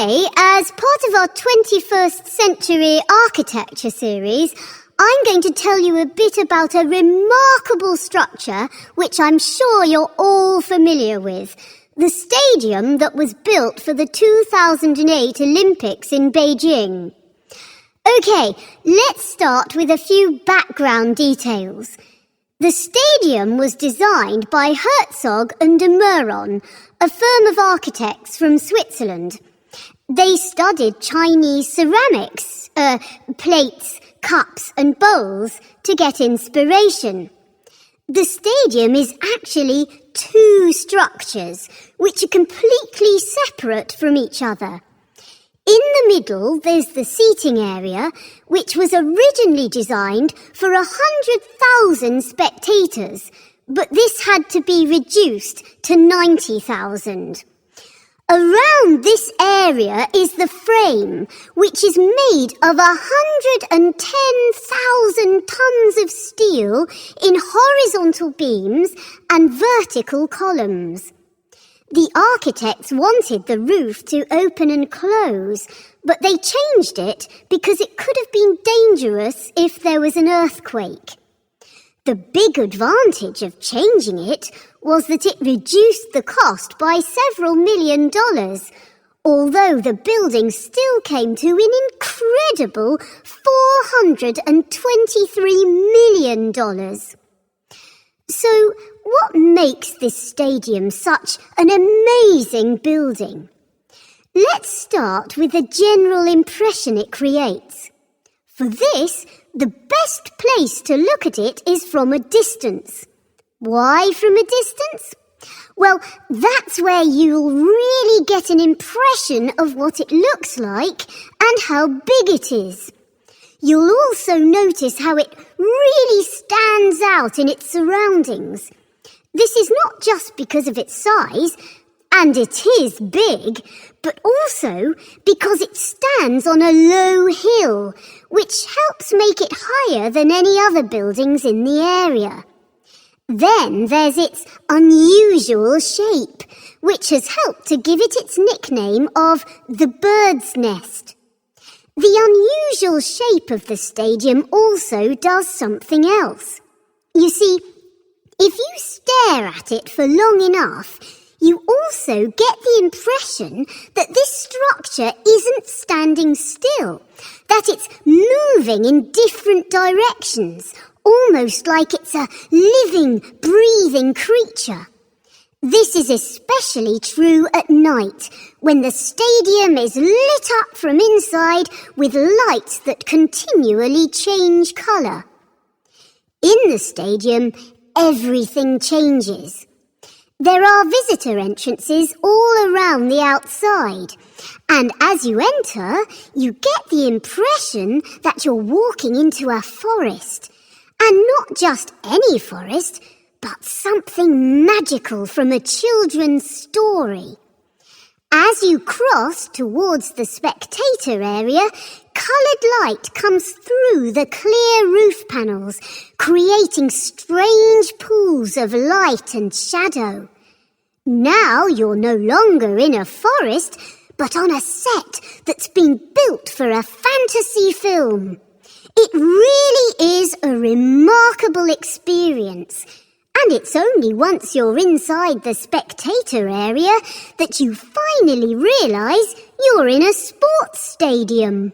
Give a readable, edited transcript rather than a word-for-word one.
Today, as part of our 21st Century Architecture series, I'm going to tell you a bit about a remarkable structure which I'm sure you're all familiar with. The stadium that was built for the 2008 Olympics in Beijing. Okay, let's start with a few background details. The stadium was designed by Herzog and de Meuron, a firm of architects from Switzerland. They studied Chinese ceramics, plates, cups and bowls to get inspiration. The stadium is actually two structures, which are completely separate from each other. In the middle, there's the seating area, which was originally designed for 100,000 spectators, but this had to be reduced to 90,000. Around this area is the frame, which is made of 110,000 tons of steel in horizontal beams and vertical columns. The architects wanted the roof to open and close, but they changed it because it could have been dangerous if there was an earthquake. The big advantage of changing it was that it reduced the cost by several $1 million, although the building still came to an incredible $423 million. So, what makes this stadium such an amazing building? Let's start with the general impression it creates. For this, the best place to look at it is from a distance. Why from a distance? Well, that's where you'll really get an impression of what it looks like and how big it is. You'll also notice how it really stands out in its surroundings. This is not just because of its size, and it is big, but also because it stands on a low hill, which helps make it higher than any other buildings in the area. Then there's its unusual shape, which has helped to give it its nickname of the bird's nest. The unusual shape of the stadium also does something else. You see, if you stare at it for long enough, you also get the impression that this structure isn't standing still, that it's moving in different directions, almost like it's a living, breathing creature. This is especially true at night, when the stadium is lit up from inside with lights that continually change colour. In the stadium, everything changes. There are visitor entrances all around the outside, and as you enter, you get the impression that you're walking into a forest. And not just any forest, but something magical from a children's story. As you cross towards the spectator area, coloured light comes through the clear roof panels, creating strange pools of light and shadow. Now you're no longer in a forest, but on a set that's been built for a fantasy film. It really is a remarkable experience, and it's only once you're inside the spectator area that you finally realise you're in a sports stadium.